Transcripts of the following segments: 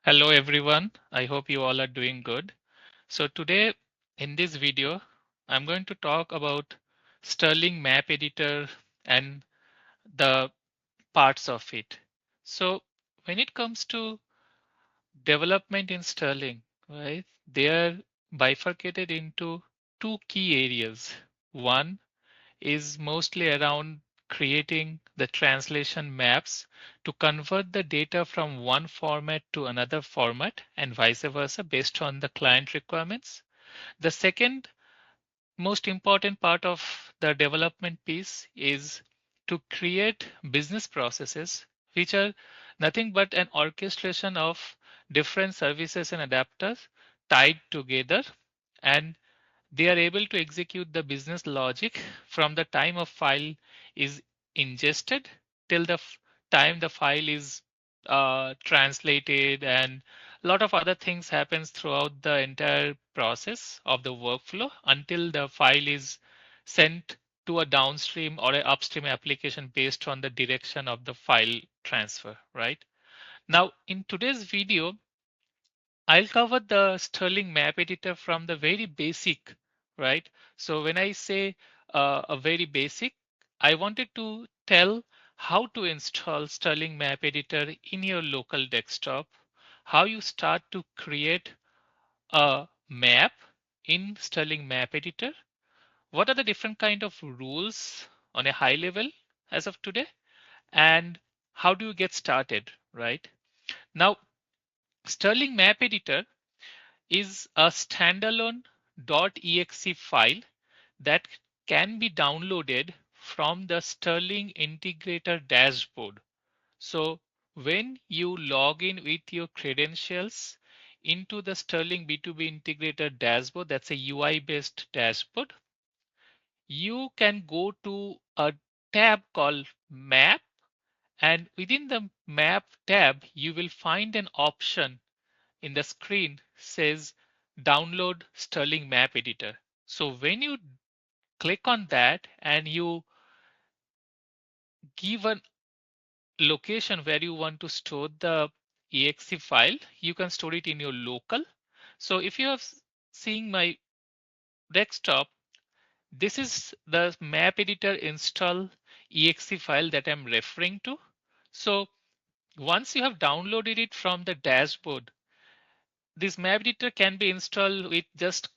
Hello everyone, I hope you all are doing good. So today in this video, I'm going to talk about Sterling Map Editor and the parts of it. So when it comes to development in Sterling, right, they are bifurcated into two key areas. One is mostly around creating the translation maps to convert the data from one format to another format and vice versa based on the client requirements. The second most important part of the development piece is to create business processes which are nothing but an orchestration of different services and adapters tied together, and they are able to execute the business logic from the time a file is ingested till the time the file is translated, and a lot of other things happens throughout the entire process of the workflow until the file is sent to a downstream or an upstream application based on the direction of the file transfer, right? Now in today's video, I'll cover the Sterling map editor from the very basic, right? So when I say a very basic, I wanted to tell how to install Sterling map editor in your local desktop, how you start to create a map in Sterling map editor, what are the different kind of rules on a high level as of today, and how do you get started, right? Now, Sterling map editor is a standalone .exe file that can be downloaded from the Sterling Integrator dashboard. So when you log in with your credentials into the Sterling B2B Integrator dashboard, that's a UI based dashboard, you can go to a tab called Map, and within the Map tab, you will find an option in the screen says download Sterling Map Editor. So when you click on that and you give a location where you want to store the exe file, you can store it in your local. So if you have seeing my desktop, this is the map editor install exe file that I'm referring to. So once you have downloaded it from the dashboard, this map editor can be installed with just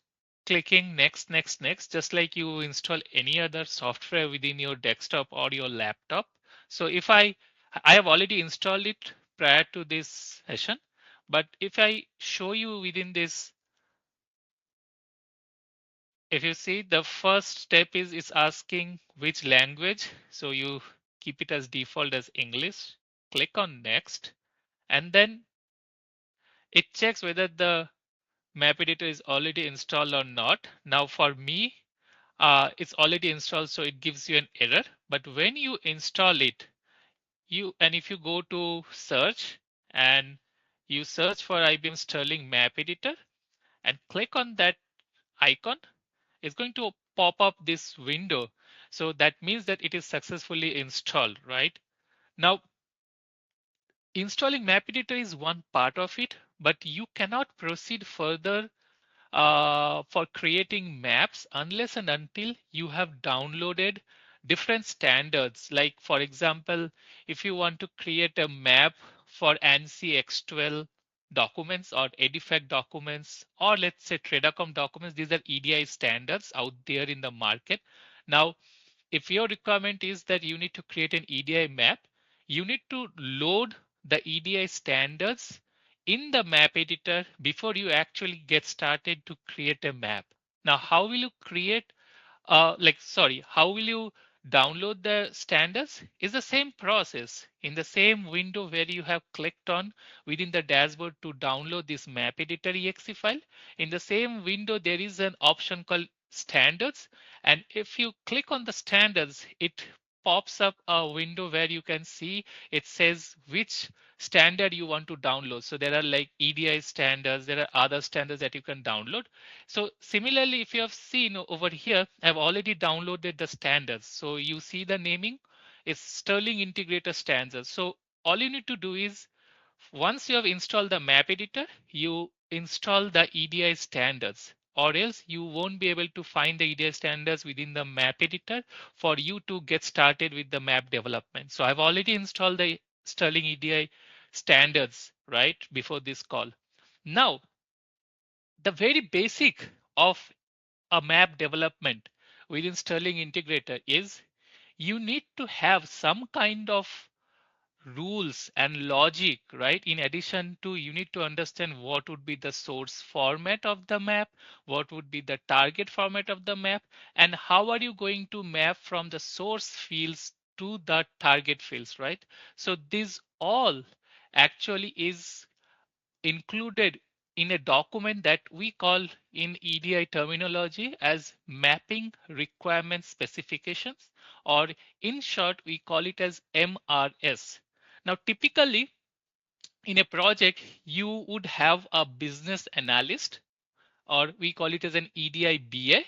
clicking next, next, next, just like you install any other software within your desktop or your laptop. So if I have already installed it prior to this session, but if I show you within this, if you see the first step is asking which language. So you keep it as default as English, click on next, and then it checks whether the map editor is already installed or not. Now for me, it's already installed, so it gives you an error. But when you install it, if you go to search and you search for IBM Sterling Map Editor and click on that icon, it's going to pop up this window. So that means that it is successfully installed, right? Now, installing Map Editor is one part of it, but you cannot proceed further for creating maps unless and until you have downloaded different standards. Like for example, if you want to create a map for ANSI X12 documents or EDIFACT documents, or let's say Tradacom documents, these are EDI standards out there in the market. Now, if your requirement is that you need to create an EDI map, you need to load the EDI standards in the map editor before you actually get started to create a map. Now, how will you create, how will you download the standards? Is the same process in the same window where you have clicked on within the dashboard to download this map editor exe file. In the same window, there is an option called standards. And if you click on the standards, it pops up a window where you can see it says which standard you want to download. So there are like EDI standards, there are other standards that you can download. So similarly, if you have seen over here, I've already downloaded the standards. So you see the naming is Sterling Integrator Standards. So all you need to do is Once you have installed the map editor, you install the EDI standards, or else you won't be able to find the EDI standards within the map editor for you to get started with the map development. So I've already installed the Sterling EDI standards right before this call. Now, the very basic of a map development within Sterling Integrator is you need to have some kind of rules and logic, right? In addition to, you need to understand what would be the source format of the map, what would be the target format of the map, and how are you going to map from the source fields to the target fields, right? So this all actually is included in a document that we call in EDI terminology as mapping requirement specifications, or in short, we call it as MRS. Now, typically in a project, you would have a business analyst, or we call it as an EDI BA,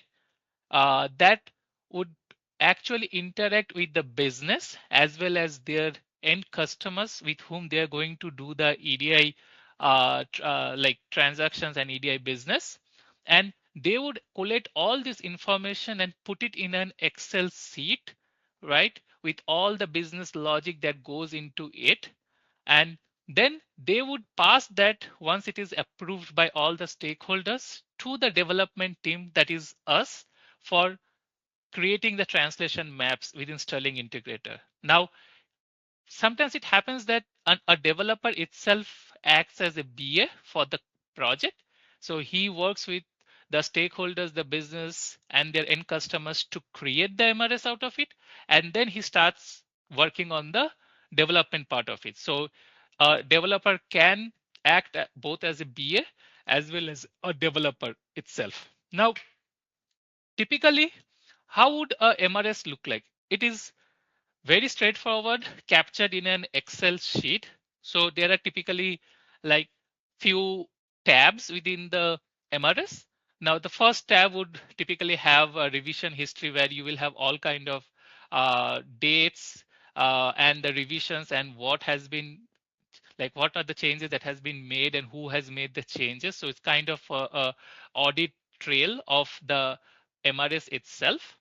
that would actually interact with the business as well as their end customers with whom they are going to do the EDI like transactions and EDI business. And they would collect all this information and put it in an Excel sheet, right, with all the business logic that goes into it. And then they would pass that, once it is approved by all the stakeholders, to the development team, that is us, for creating the translation maps within Sterling Integrator. Now, sometimes it happens that a developer itself acts as a BA for the project. So he works with the stakeholders, the business, and their end customers to create the MRS out of it. And then he starts working on the development part of it. So a developer can act both as a BA as well as a developer itself. Now, typically, how would a MRS look like? It is very straightforward, captured in an Excel sheet. So there are typically like few tabs within the MRS. Now the first tab would typically have a revision history where you will have all kind of dates and the revisions and what has been, like what are the changes that has been made and who has made the changes. So it's kind of a audit trail of the MRS itself.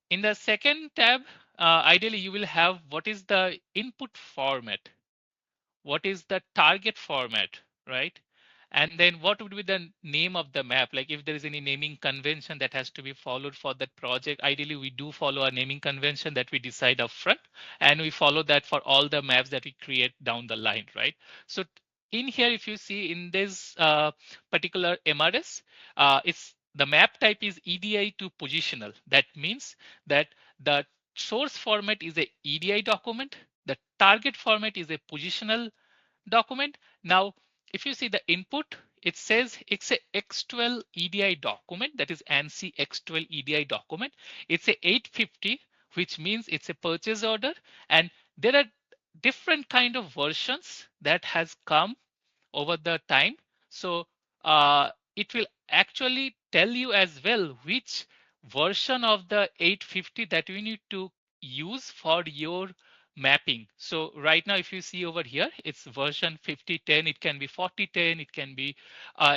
In the second tab, ideally you will have what is the input format, what is the target format, right? And then what would be the name of the map? Like if there is any naming convention that has to be followed for that project, ideally we do follow a naming convention that we decide upfront, and we follow that for all the maps that we create down the line, right? So in here, if you see in this particular MRS, it's the map type is EDI to positional. That means that the source format is a EDI document, the target format is a positional document. Now, if you see the input, it says it's a X12 EDI document, that is ANSI X12 EDI document. It's a 850, which means it's a purchase order, and there are different kind of versions that has come over the time. So it will actually tell you as well which version of the 850 that you need to use for your mapping. So right now, if you see over here, it's version 5010, it can be 4010, it can be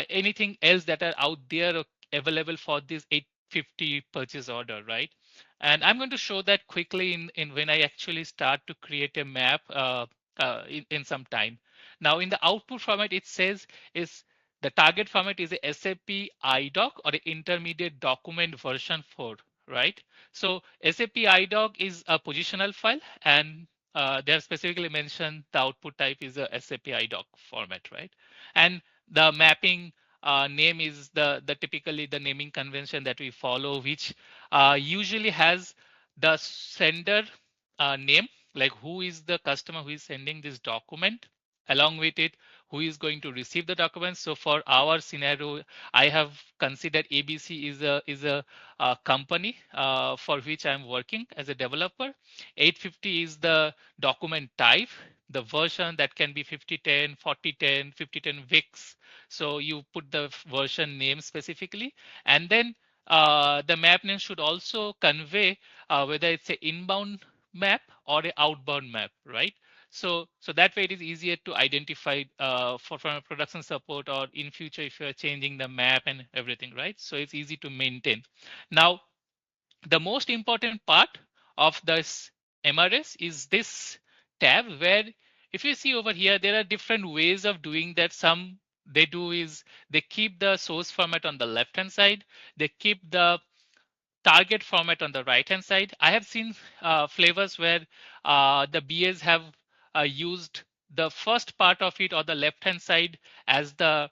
anything else that are out there available for this 850 purchase order, right? And I'm going to show that quickly in when I actually start to create a map in some time. Now in the output format, it says is the target format is a SAP IDoc or a intermediate document version 4, right? So SAP IDoc is a positional file, and they have specifically mentioned the output type is a SAP IDoc format, right? And the mapping name is the typically the naming convention that we follow, which usually has the sender name, like who is the customer who is sending this document, along with it who is going to receive the document. So for our scenario, I have considered ABC is a company for which I'm working as a developer. 850 is the document type, the version that can be 5010, 4010, 5010 VIX. So you put the version name specifically, and then the map name should also convey whether it's an inbound map or an outbound map, right? So that way it is easier to identify for from a production support or in future if you are changing the map and everything, right? So it's easy to maintain. Now, the most important part of this MRS is this tab where if you see over here, there are different ways of doing that. Some they do is they keep the source format on the left hand side. They keep the target format on the right hand side. I have seen flavors where the BAs have used the first part of it or the left hand side as the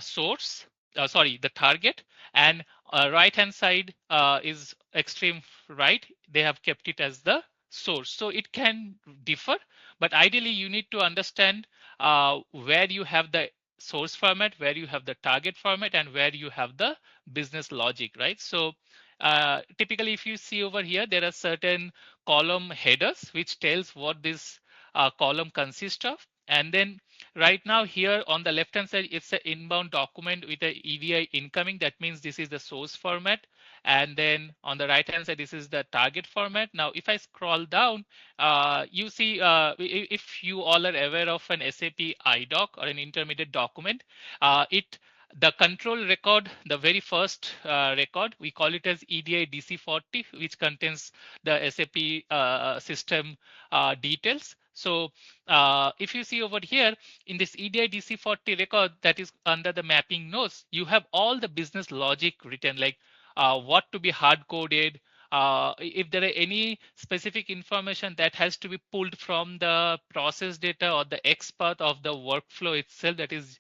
source, sorry, the target, and right hand side is extreme right. They have kept it as the source. So it can differ, but ideally you need to understand where you have the source format, where you have the target format, and where you have the business logic, right? So typically if you see over here, there are certain column headers which tells what this column consists of. And then right now here on the left hand side, it's an inbound document with a EDI incoming. That means this is the source format. And then on the right hand side, this is the target format. Now, if I scroll down, you see if you all are aware of an SAP IDoc or an intermediate document, it the control record, the very first record, we call it as EDI DC40, which contains the SAP system details. So if you see over here in this EDI DC40 record that is under the mapping nodes, you have all the business logic written, like what to be hard coded, if there are any specific information that has to be pulled from the process data or the X path of the workflow itself that is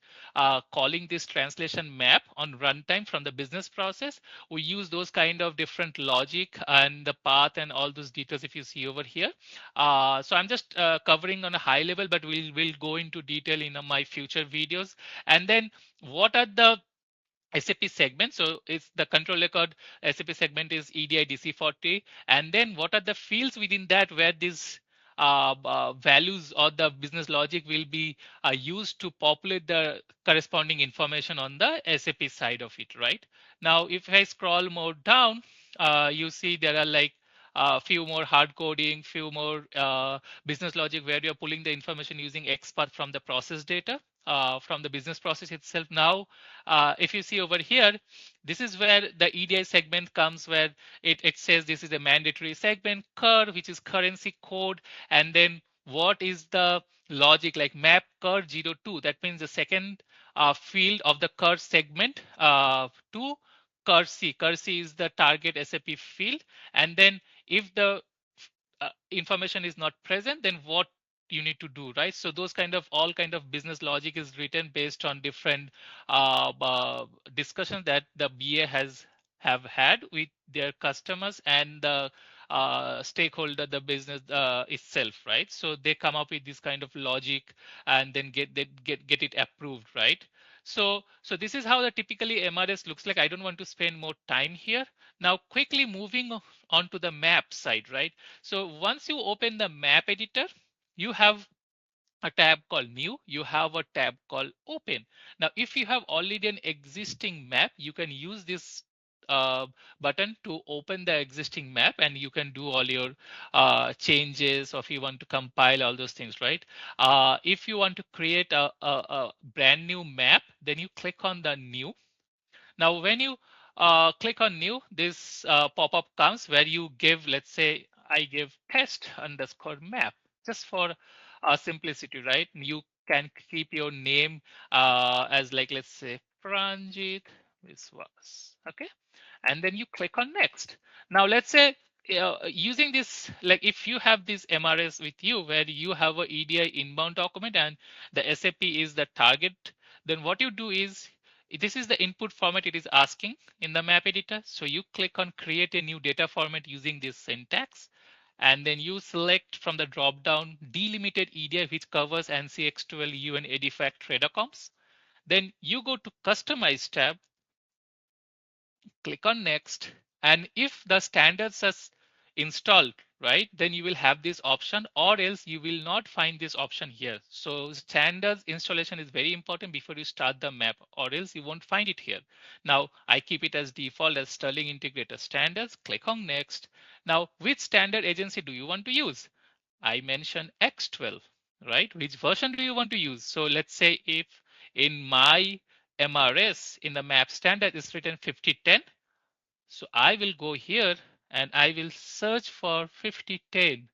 calling this translation map on runtime from the business process. We use those kind of different logic and the path and all those details if you see over here. So I'm just covering on a high level, but we'll go into detail in my future videos. And then what are the SAP segment? So it's the control record SAP segment is EDI DC40. And then what are the fields within that where these values or the business logic will be used to populate the corresponding information on the SAP side of it, right? Now, if I scroll more down, you see there are like a few more hard coding, few more business logic where you're pulling the information using XPath from the process data, from the business process itself. Now, if you see over here, this is where the EDI segment comes, where it says this is a mandatory segment, CUR, which is currency code, and then what is the logic like map CUR 02. That means the second field of the CUR segment to CUR C. CUR C is the target SAP field. And then if the information is not present, then what you need to do, right? So those kind of all kind of business logic is written based on different discussions that the BA have had with their customers and the stakeholder, the business itself, right? So they come up with this kind of logic and then get it approved, right? So this is how the typically MRS looks like. I don't want to spend more time here. Now quickly moving on to the map side, right? So once you open the map editor, you have a tab called new, you have a tab called open. Now, if you have already an existing map, you can use this button to open the existing map and you can do all your changes, or if you want to compile all those things, right? If you want to create a brand new map, then you click on the new. Now, when you click on new, this pop-up comes where you give, let's say, I give test underscore map just for simplicity, right? You can keep your name as like, let's say, Pranjit Viswas, okay? And then you click on next. Now, let's say using this, like if you have this MRS with you where you have a EDI inbound document and the SAP is the target, then what you do is this is the input format it is asking in the map editor. So you click on create a new data format using this syntax. And then you select from the drop down delimited EDI, which covers ANSI X12, U, and EDIFACT trader comps. Then you go to customize tab, click on next. And if the standards are installed, right, then you will have this option, or else you will not find this option here. So standards installation is very important before you start the map, or else you won't find it here. Now I keep it as default as Sterling Integrator Standards. Click on next. Now, which standard agency do you want to use? I mention X12, right? Which version do you want to use? So let's say if in my MRS in the map standard is written 5010, so I will go here and I will search for 5010,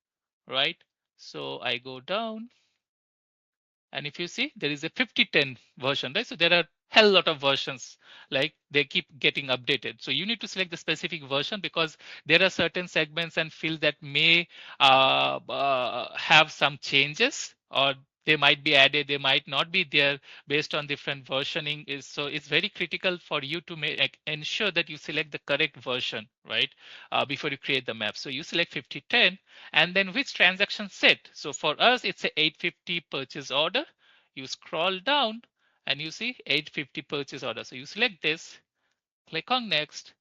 right? So I go down, and if you see, there is a 5010 version, right? So there are hell lot of versions, like they keep getting updated. So you need to select the specific version because there are certain segments and fields that may have some changes, or they might be added, they might not be there based on different versioning. Is so it's very critical for you to make ensure that you select the correct version, right? Before you create the map. So you select 5010, and then which transaction set. So for us, it's a 850 purchase order. You scroll down and you see 850 purchase order. So you select this, click on next,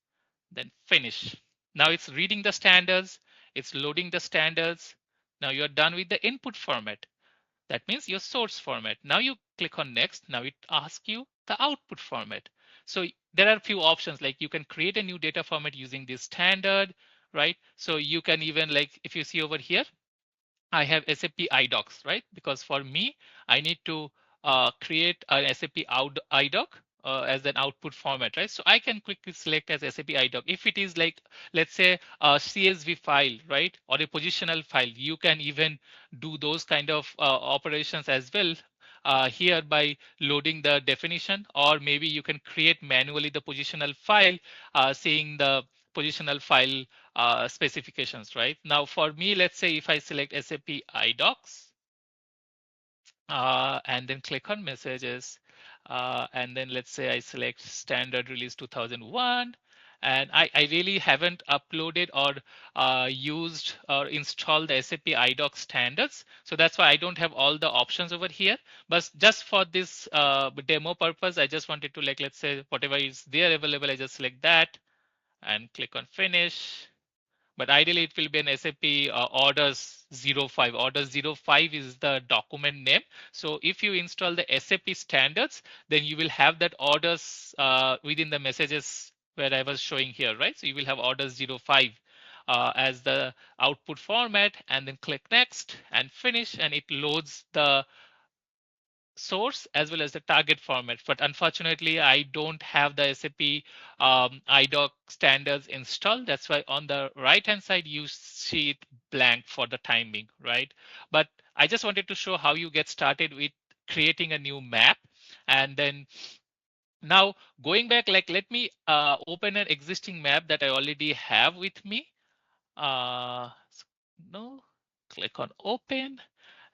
then finish. Now it's reading the standards, it's loading the standards. Now you're done with the input format. That means your source format. Now you click on next. Now it asks you the output format. So there are a few options, like you can create a new data format using this standard, right? So you can even, like if you see over here, I have SAP iDocs, right? Because for me, I need to create an SAP iDoc as an output format, right? So I can quickly select as SAP iDoc. If it is like, let's say a CSV file, right? Or a positional file, you can even do those kind of operations as well here by loading the definition, or maybe you can create manually the positional file, saying the positional file specifications, right? Now for me, let's say if I select SAP iDocs and then click on messages, and then let's say I select standard release 2001, and I really haven't uploaded or used or installed the SAP iDoc standards. So that's why I don't have all the options over here. But just for this demo purpose, I just wanted to, like, let's say whatever is there available, I just select that and click on finish. But ideally it will be an SAP orders 05. Orders 05 is the document name. So if you install the SAP standards, then you will have that orders within the messages where I was showing here, right? So you will have orders 05 as the output format, and then click next and finish, and it loads the source as well as the target format. But unfortunately, I don't have the SAP iDoc standards installed. That's why on the right hand side, you see it blank for the time being, right? But I just wanted to show how you get started with creating a new map. And then now going back, like let me open an existing map that I already have with me. Uh, no, click on open,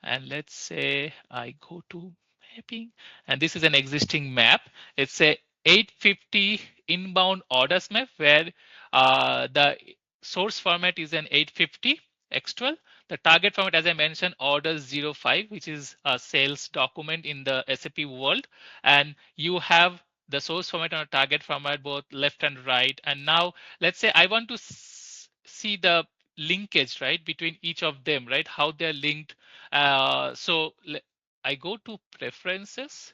and let's say I go to mapping, and this is an existing map. It's a 850 inbound orders map where the source format is an 850 X12. The target format, as I mentioned, orders 05, which is a sales document in the SAP world, and you have the source format and a target format both left and right. And now let's say I want to see the linkage, right, between each of them, right, how they're linked. So I go to preferences,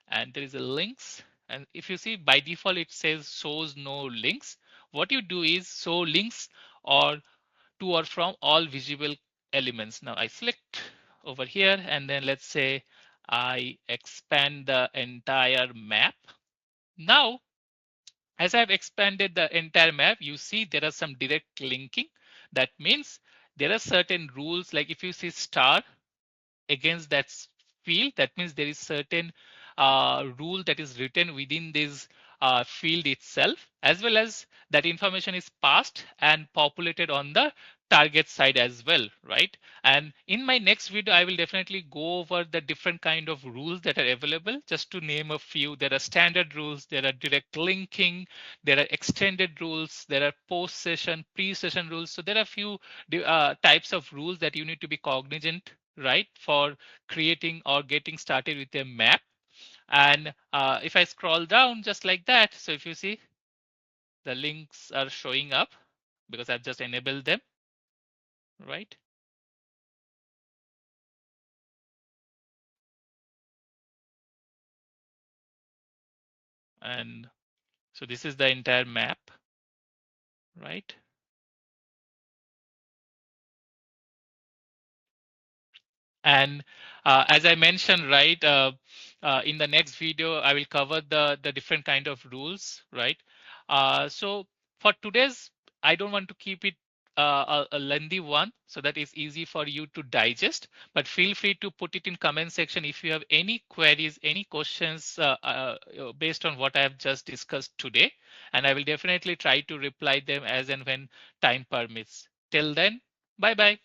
and there is a links, and if you see by default it says shows no links. What you do is show links or to or from all visible elements. Now I select over here, and then let's say I expand the entire map. Now as I've expanded the entire map, you see there are some direct linking. That means there are certain rules, like if you see star against that field, that means there is certain rule that is written within this field itself, as well as that information is passed and populated on the target side as well, right? And in my next video, I will definitely go over the different kind of rules that are available. Just to name a few, there are standard rules, there are direct linking, there are extended rules, there are post session, pre-session rules. So there are a few types of rules that you need to be cognizant, right, for creating or getting started with a map. And if I scroll down just like that, so if you see the links are showing up because I've just enabled them, right? And so this is the entire map, right? And as I mentioned, right, in the next video, I will cover the different kind of rules, right? So for today's, I don't want to keep it a lengthy one, so that is easy for you to digest. But feel free to put it in comment section if you have any queries, any questions based on what I have just discussed today, and I will definitely try to reply them as and when time permits. Till then, bye bye.